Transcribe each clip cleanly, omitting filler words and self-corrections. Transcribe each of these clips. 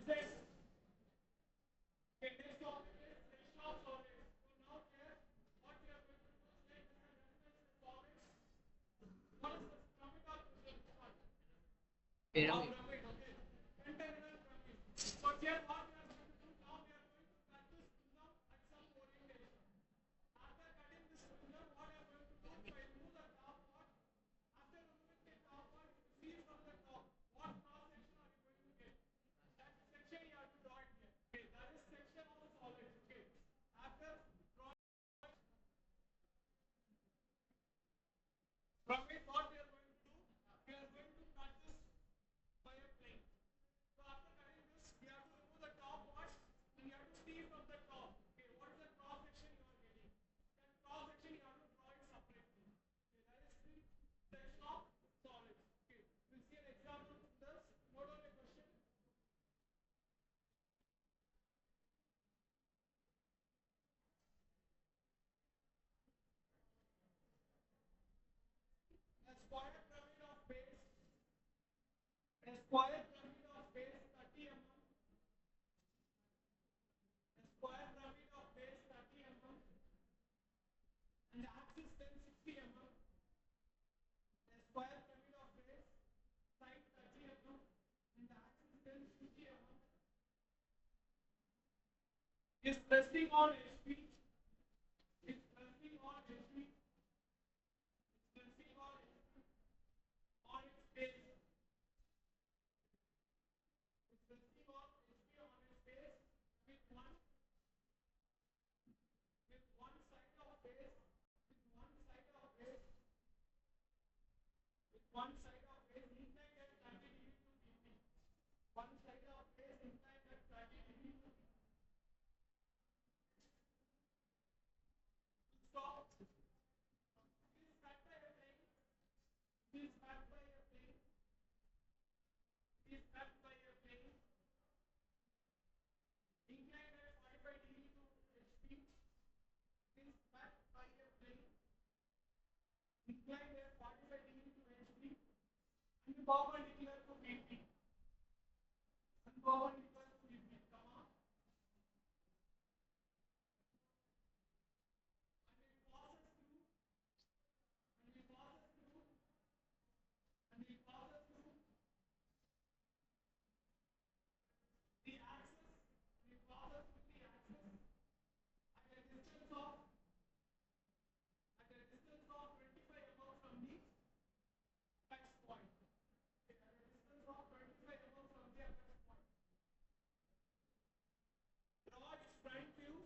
Pyramid.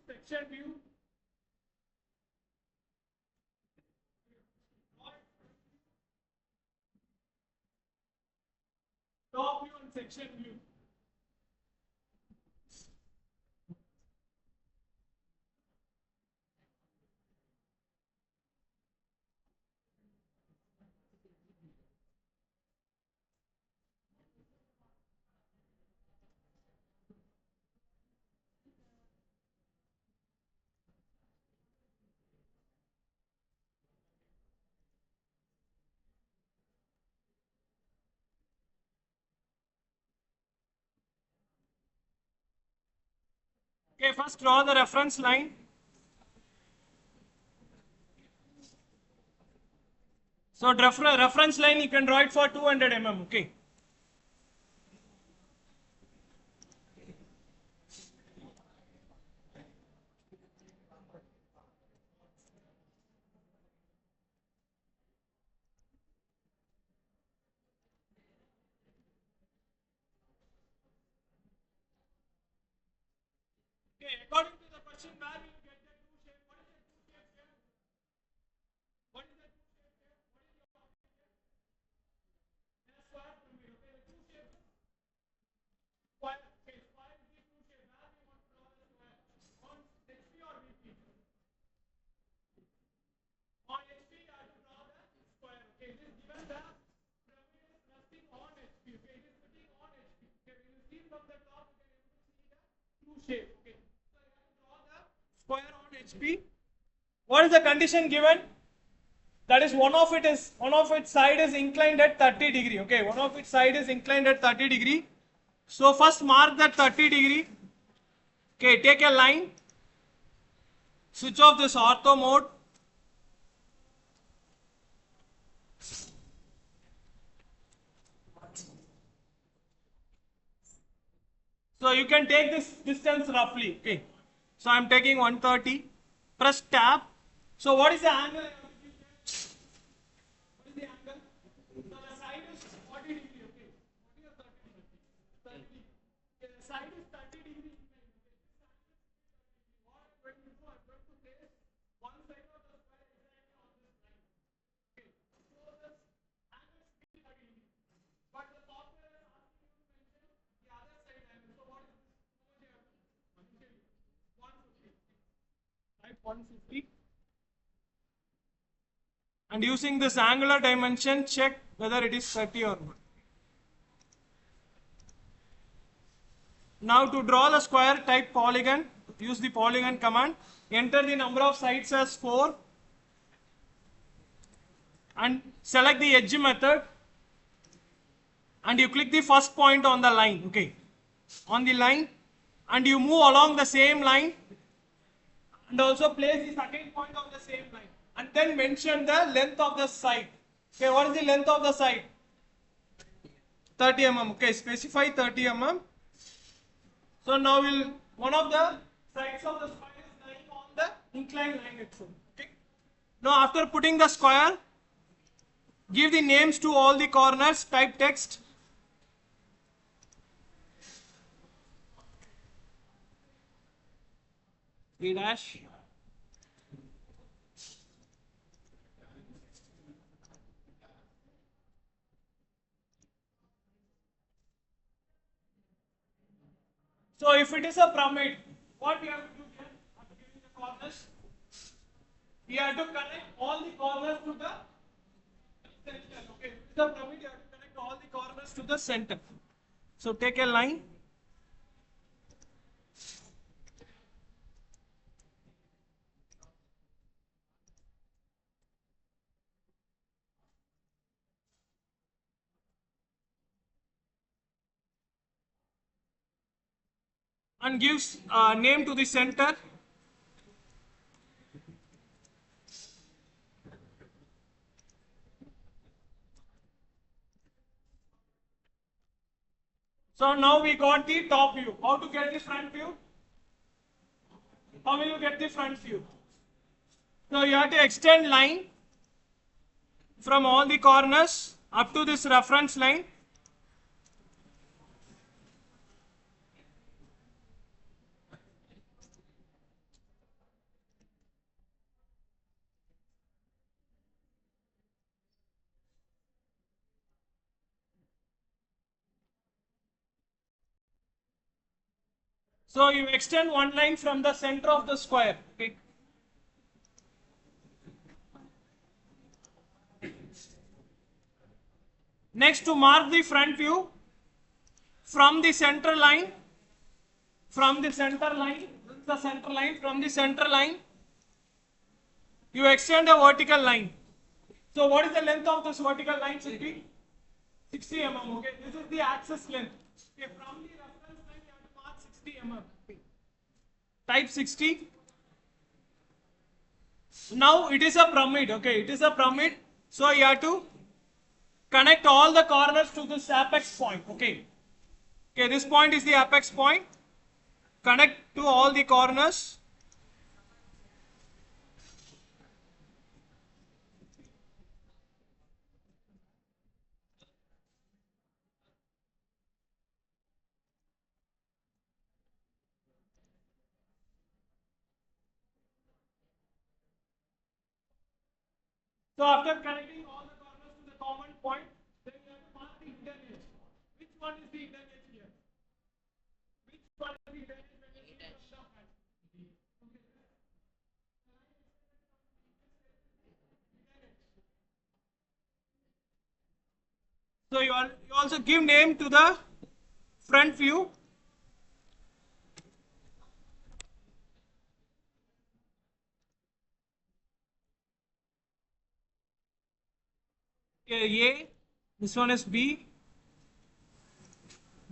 Section view. Top view and section view. Okay, first draw the reference line. So reference line you can draw it for 200 mm. Okay. Okay, according to the question, where will you get the two shape? What is the two shape here? What is the two shape here? What is your object here? A square pyramid. Okay, the two shape is square. Okay, square is the two shape. Where we want to draw the square? On HP or VP? On HP, you have to draw the square. Okay, it is given the pyramid is resting on HP. Okay, it is sitting on HP. Okay, when you see from the top, you can able to see the two shape. Okay. Square on HP. What is the condition given? That is one of its side is inclined at 30 degree. Okay, one of its side is inclined at 30 degree. So first mark that 30°. Okay, take a line, switch off this ortho mode. So you can take this distance roughly. Okay. So I'm taking 130. Press tab. So what is the angle? What is the angle? So the side is 40°. Okay. 40 or 30? 30. Okay, the side is 30°. What I'm going to do, I'm going to place one side of the square exactly on this line. Okay. So this angle should be 30°. But the software is asking you to mention the other side angle. So what is this? How much you have to? 150. Type 150. And using this angular dimension, check whether it is 30 or not. Now to draw the square, type polygon. Use the polygon command. Enter the number of sides as 4. And select the edge method. And you click the first point on the line. Okay. On the line. And you move along the same line. And also place the second point on the same line. And then mention the length of the side. Okay, what is the length of the side? 30 mm. Okay, specify 30 mm. So now one of the sides of the square is lying on the inclined line itself. Okay. Now after putting the square, give the names to all the corners, type text. B dash. So if it is a pyramid, what we have to do here after giving the corners? We have to connect all the corners to the center. Okay, with the pyramid, you have to connect all the corners to the center. So take a line. And gives name to the center. So now we got the top view. How to get the front view? How will you get the front view? So you have to extend line from all the corners up to this reference line. So you extend one line from the center of the square. Okay. Next, to mark the front view from the center line, this is the center line, from the center line, you extend a vertical line. So what is the length of this vertical line? Should be 60 mm. Okay, this is the axis length. Okay, from the reference line you have to mark 60 mm. Okay. Type 60. Now it is a pyramid. Okay, it is a pyramid. So you have to connect all the corners to this apex point. Okay. Okay, this point is the apex point. Connect to all the corners. So after connecting all the corners to the common point, then you have to mark the hidden edge. Which one is the hidden edge here? Which one is the hidden edge when you see from the front? So you also give name to the front view. Okay, A, this one is B,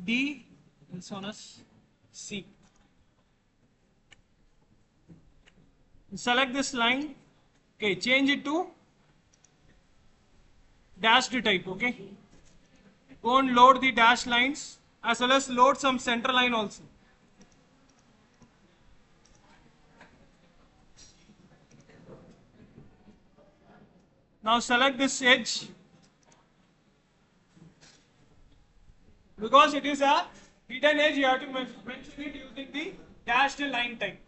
D, This one is C. Select this line. Okay, change it to dashed type. Okay. Go and load the dashed lines as well as load some center line also. Now select this edge. Because it is a hidden edge, you have to mention it using the dashed line type.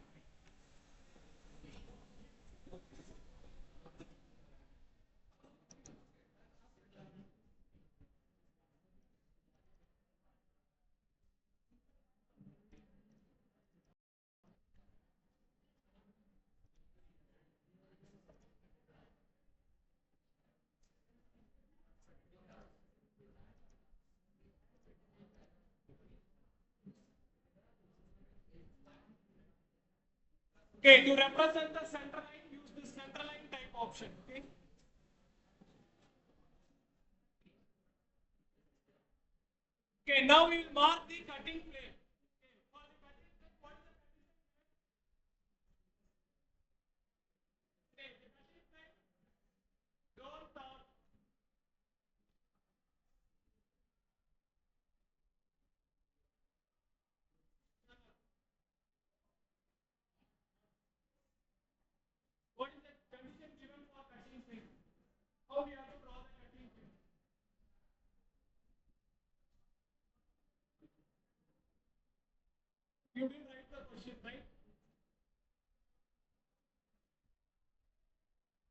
Okay, to represent the center line, use the center line type option. Okay. Okay, now we will mark the cutting plane. Okay, for the cutting plane, what is the cutting plane? Okay, the cutting plane, don't what is the condition given for cutting plane? How we have to draw the cutting plane? You didn't write the question, right?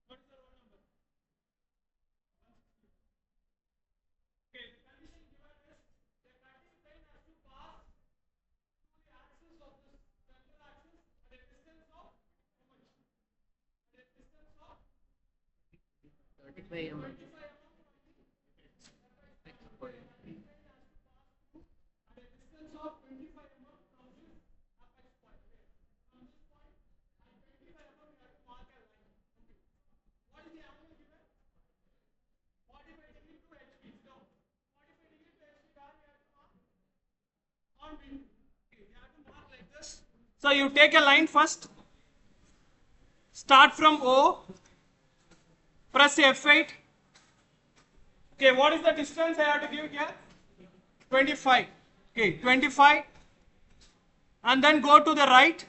What is the roll number? Okay, the condition given is the cutting plane has to pass through the axis of this central axis at a distance of how much? At a distance of 35 mm. 25 mm from the X point. at a distance of 25 mm from this apex point. Okay. From this point at 25 mm we have to mark a line. Okay. What is the angle given? 45 degree to HP. So 45 degree to HP where we have to mark? On wind. Okay. We have to mark like this. So you take a line first. Start from O. Press F8. Okay, what is the distance I have to give here? 25. Okay, 25. And then go to the right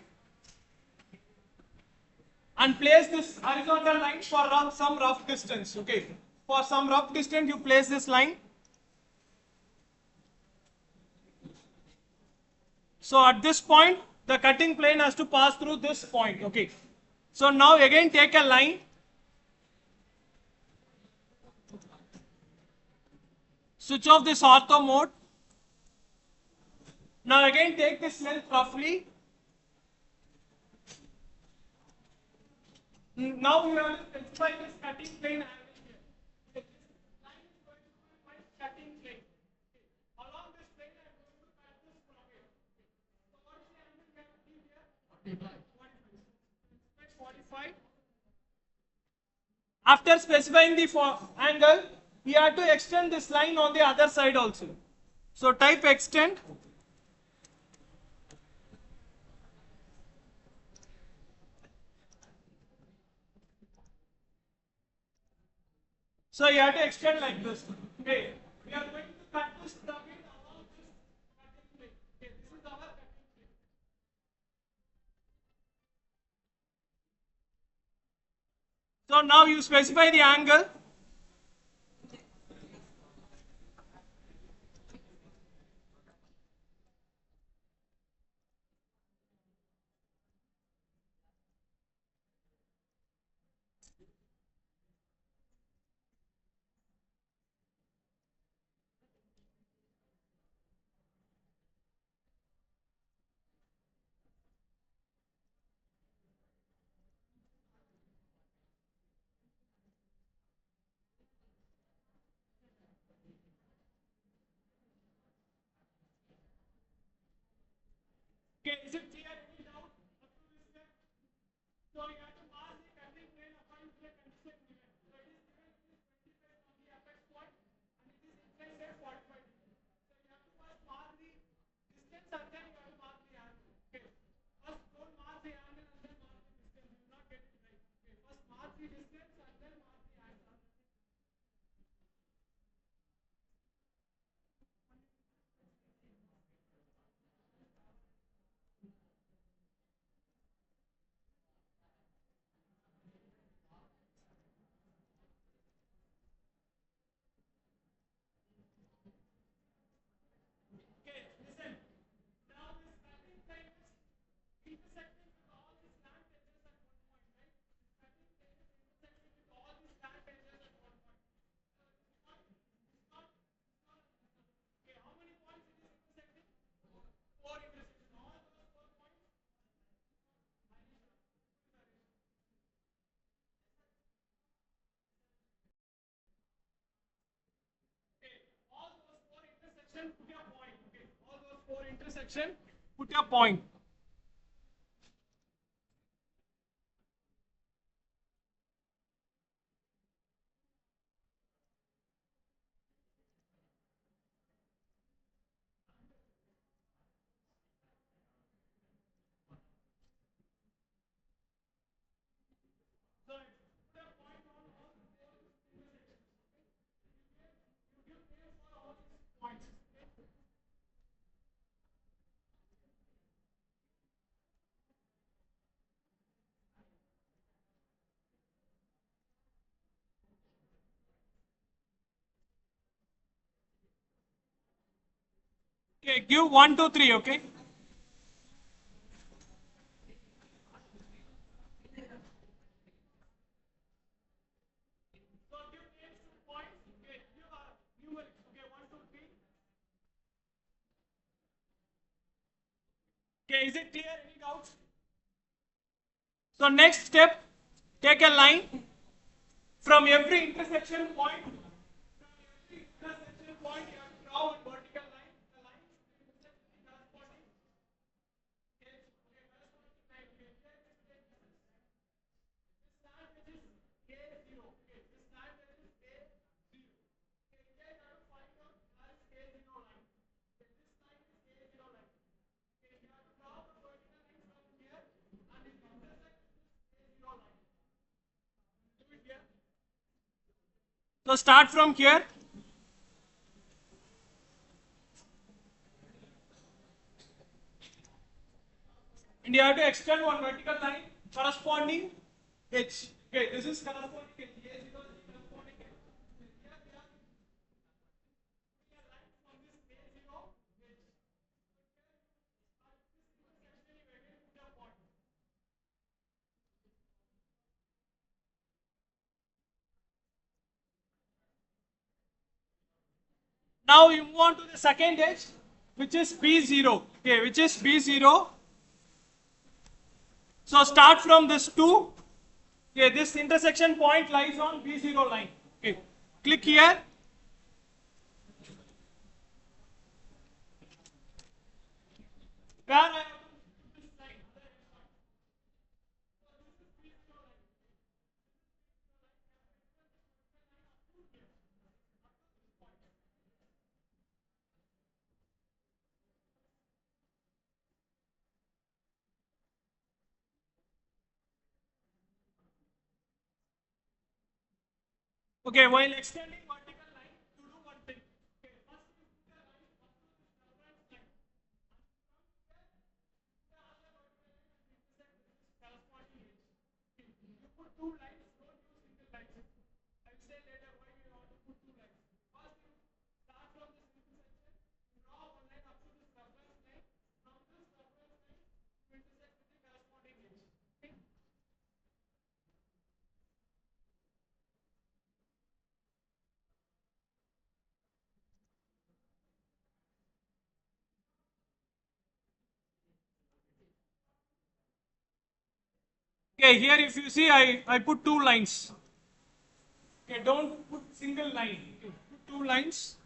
and place this horizontal line for some rough distance. Okay, for some rough distance you place this line. So at this point the cutting plane has to pass through this point. Okay, so now again take a line. Switch off this ortho mode. Now again take this length roughly. Now we have to specify this cutting plane angle here. This line is going to be my cutting plane. Okay. Along this plane I am going to cut this from here. Okay. So what is the angle we have to give here? 45. 45. After specifying the angle, we have to extend this line on the other side also. So type extend. So you have to extend like this. Okay. We are going to cut this target along this cutting plane. Okay. This is our cutting plane. So now you specify the angle. 4 intersection, put a point. Okay, give 1, 2, 3. Okay. So give names to points. Okay, give numerics. Okay, 1, 2, 3. Okay, is it clear? Any doubts? So next step, take a line from every intersection point. From every intersection point, you have to draw one vertical line. The line intersects the corresponding edge. Okay, corresponding line. Okay, here is this line which is A0. Okay, this line which is A0. Okay, here you have to find out where is A0 line. Okay, this line is A0 line. Okay, you have to draw the vertical line from here and it intersects this A0 line. Do it here. So start from here. And you have to extend one vertical line corresponding edge. Okay, this is corresponding edge. A0 is corresponding edge. Here we are putting a line from this A0 edge. At this intersection, you again put a point. Now you move on to the second edge, which is B0. Okay, which is B0. So start from this 2. Okay, this intersection point lies on B0 line. Okay, click here. Where I have to put this line. Okay, while extending vertical line, to do one thing. Okay, first you put a line up to this reference line. The other vertical line and intersect with this corresponding edge. Okay, you put two lines, don't use single lines. I'll say later why you want to put two lines. First you start from this intersection, draw one line up to this reference line. From this reference line, you intersect with the corresponding edge. Okay? Okay, here if you see, I put two lines. Okay, don't put single line. Okay, put two lines.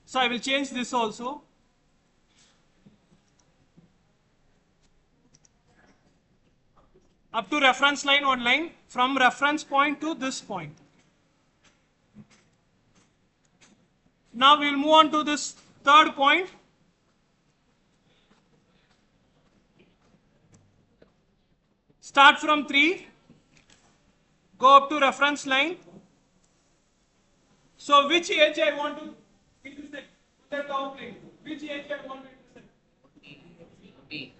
So I will change this also. Up to reference line one line, from reference point to this point. Now we will move on to this third point. Start from 3, go up to reference line. So which edge I want to intersect with the top plane? Which edge I want to intersect? B.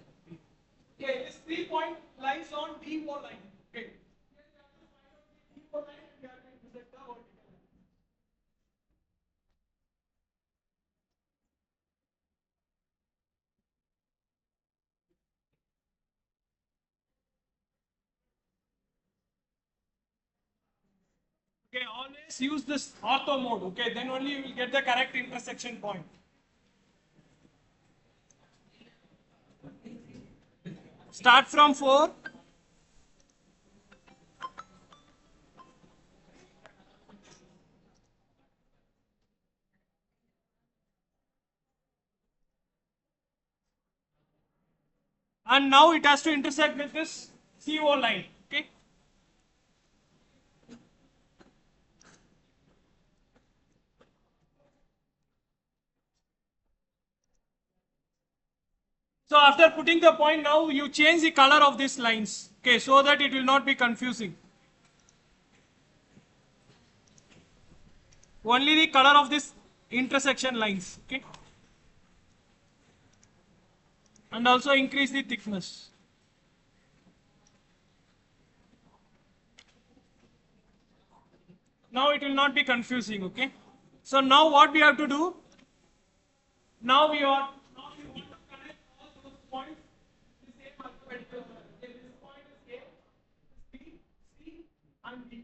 Okay, this 3 point lies on D4 line. Okay. Here you have to find out the D4 line and you have to intersect the vertical line. Okay, always use this ortho mode. Okay, then only you will get the correct intersection point. Start from 4. and now it has to intersect with this CO line. Okay. So after putting the point, now you change the color of these lines, okay, so that it will not be confusing. Only the color of this intersection lines, okay, and also increase the thickness. Now it will not be confusing, okay. So now what we have to do? Now we want to connect all those points in the same alphabetical order. Okay, this point is A, B, C, and D.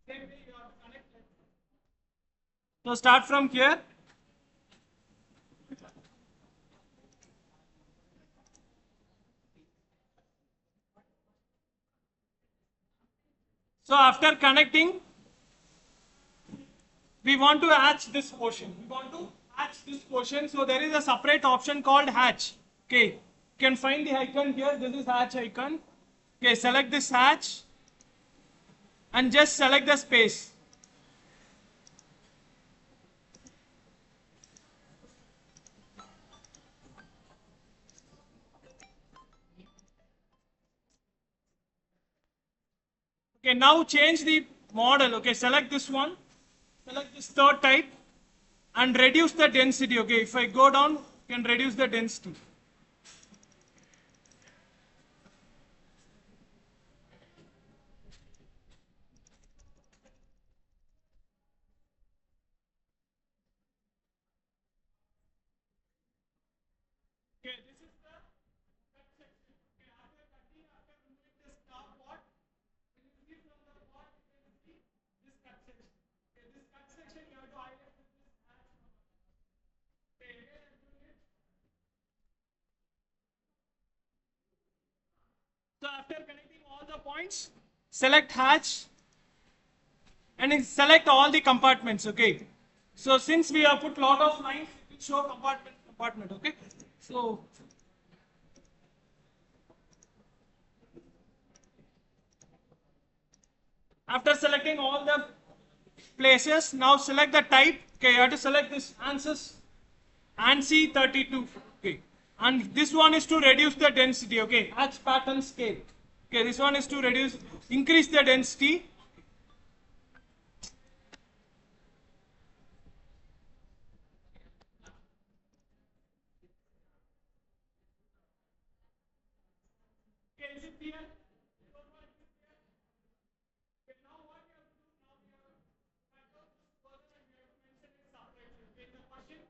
Same way you have to connect. So start from here. So after connecting, we want to hatch this portion. We want to hatch this portion. So there is a separate option called hatch. Okay, you can find the icon here. This is hatch icon. Okay, select this hatch and just select the space. Okay, now change the model. Okay, select this one. Select this third type and reduce the density. Okay, if I go down, you can reduce the density. Okay, this is the cut section. Okay, after cutting, after removing this top part, when you see from the part, you can see this cut section. Okay, this cut section you have to highlight with this hatch. Okay, again I'm doing it. So after connecting all the points, select hatch and then select all the compartments. Okay. So since we have put lot of lines, it will show compartment. Okay. So after selecting all the places, now select the type. Okay, you have to select this ANSYS ANSI 32. Okay, and this one is to reduce the density. Okay, hatch pattern scale. Okay, this one is to increase the density. Okay, is it clear? Okay, now what we have to do? Now we have cut out this further and we have to mention it separately. Okay, in the question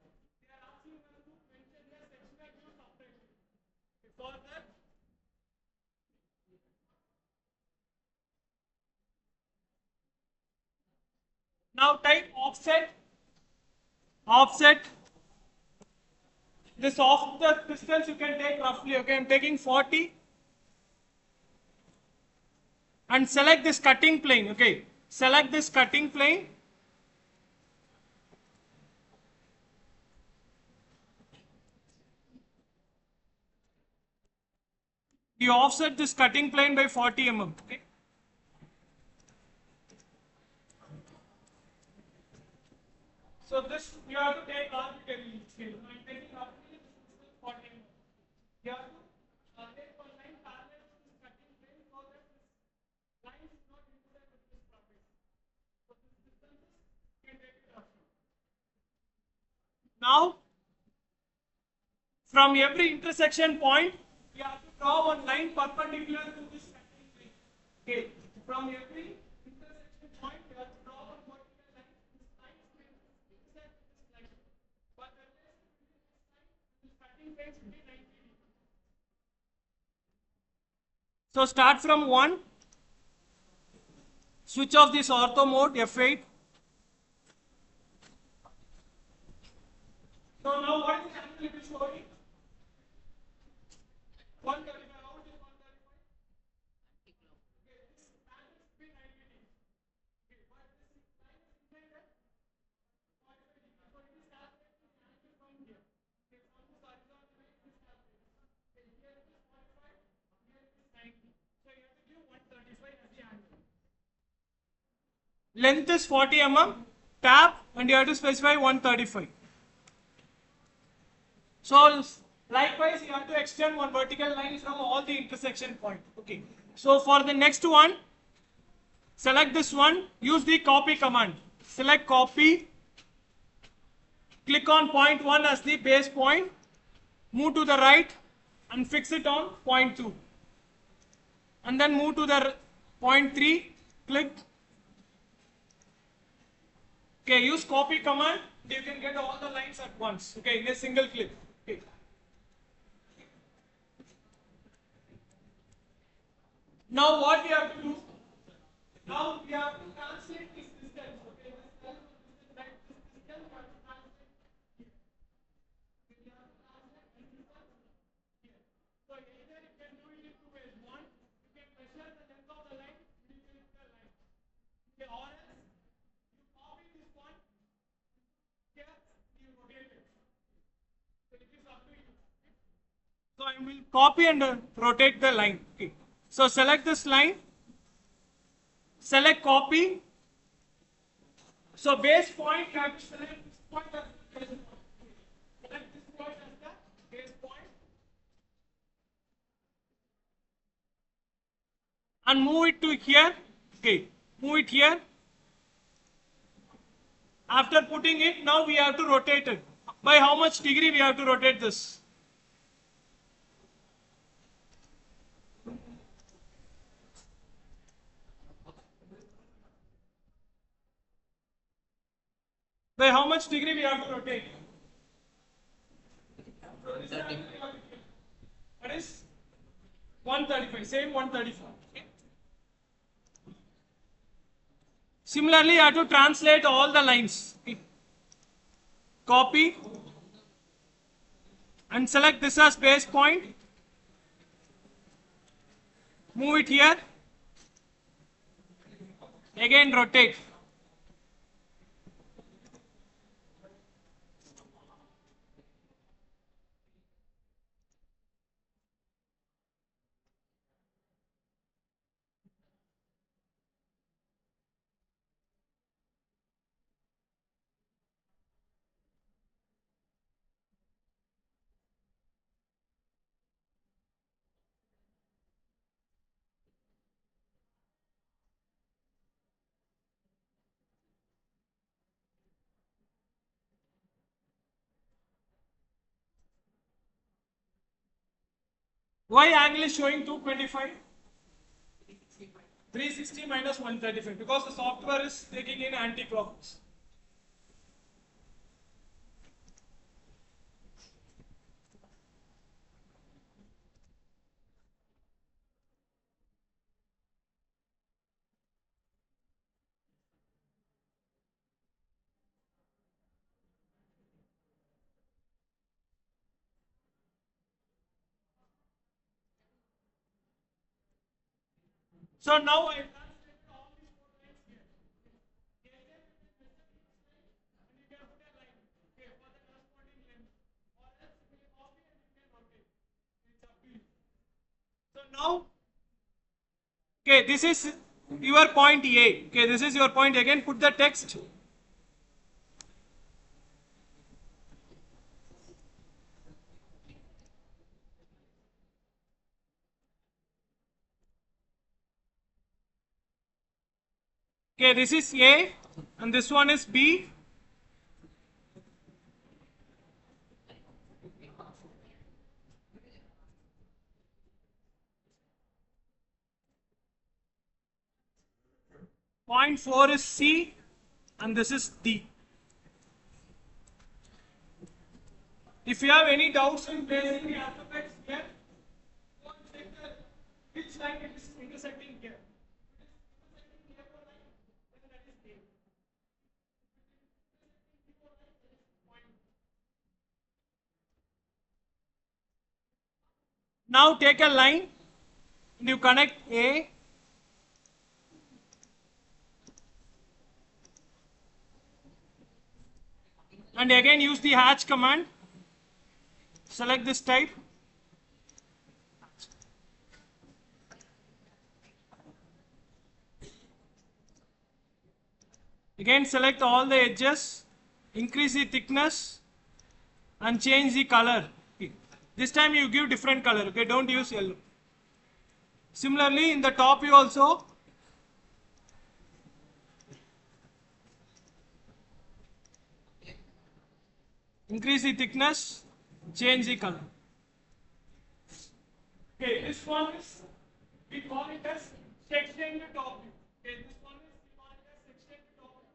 they are asking us to mention the sectional view separately. Okay, for that, now type offset. This off the distance you can take roughly. Okay, I'm taking 40 and select this cutting plane. Okay, select this cutting plane. You offset this cutting plane by 40 mm. Okay. So this you have to take arbitrarily scale. I'm taking arbitrarily this is 40 mm. You have to take one line parallel to this cutting plane so that this line is not intersect with this surface. So this distance you can take it roughly. Now from every intersection point, you have to draw one line perpendicular to this cutting plane. Okay. From every intersection point, you have to draw one vertical line. This line is going to intersect with this line. But the relation between this line and this cutting plane should be 90 degrees. So start from 1, switch off this ortho mode, F8. So now what is the angle it is showing? 135. How is it 135? Okay, this angle should be 90 degrees. Okay, but this line is behind us. Length is 40 mm, tab, and you have to specify 135. So likewise, you have to extend one vertical line from all the intersection point. Okay. So for the next one, select this one, use the copy command. Select copy, click on point 1 as the base point, move to the right and fix it on point 2. And then move to the point 3, click. Okay, use copy command, you can get all the lines at once, okay, in a single click. Okay. Now what we have to do, now we have to translate this distance, okay, this distance, right, this distance we have to translate here. We have to translate this distance here. So either you can do it in two ways. One, you can measure the length of the line, you can use the line. Okay, or else you copy this one here, you rotate it. So it is up to you. So I will copy and rotate the line. Okay. So select this line, select copy. So base point, you have to select this point as the base point. Select this point as the base point and move it to here. Okay, move it here. After putting it, now we have to rotate it. By how much degree we have to rotate this? By how much degree we have to rotate? That is 135. Same 135. Okay. Similarly, you have to translate all the lines. Okay. Copy and select this as base point. Move it here. Again rotate. Why angle is showing 225? 360 minus 135 because the software is taking in anti-clockwise. So now I translated all these four lines here. Here and you can put a line okay, for the corresponding length. Or else you can copy and you can rotate. It's up to you. So now, okay, this is your point A. Okay, this is your point. Again, put the text. Okay, this is A and this one is B. Point 4 is C and this is D. If you have any doubts in placing the alphabets here, go and check which line it is intersecting here. Now take a line and you connect A. And again use the hatch command. Select this type. Again select all the edges, increase the thickness and change the color. This time you give different color, okay, don't use yellow. Similarly in the top view also, increase the thickness, change the color. Okay, this one is, we call it as section the top view. Okay, this one is, we call it as section the top view.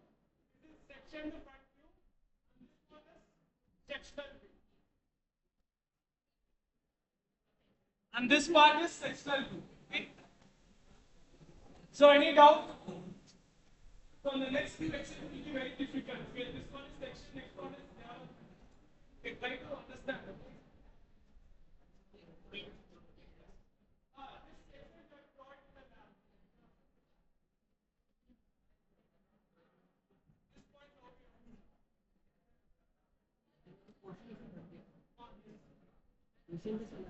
This is section the front view, and this one is sectional view. And this part is sectional view. Okay. So any doubt? So the next section will be very difficult. Okay, this one is section, next one is development. Okay, try to understand. This section that brought in the lab. This point over here.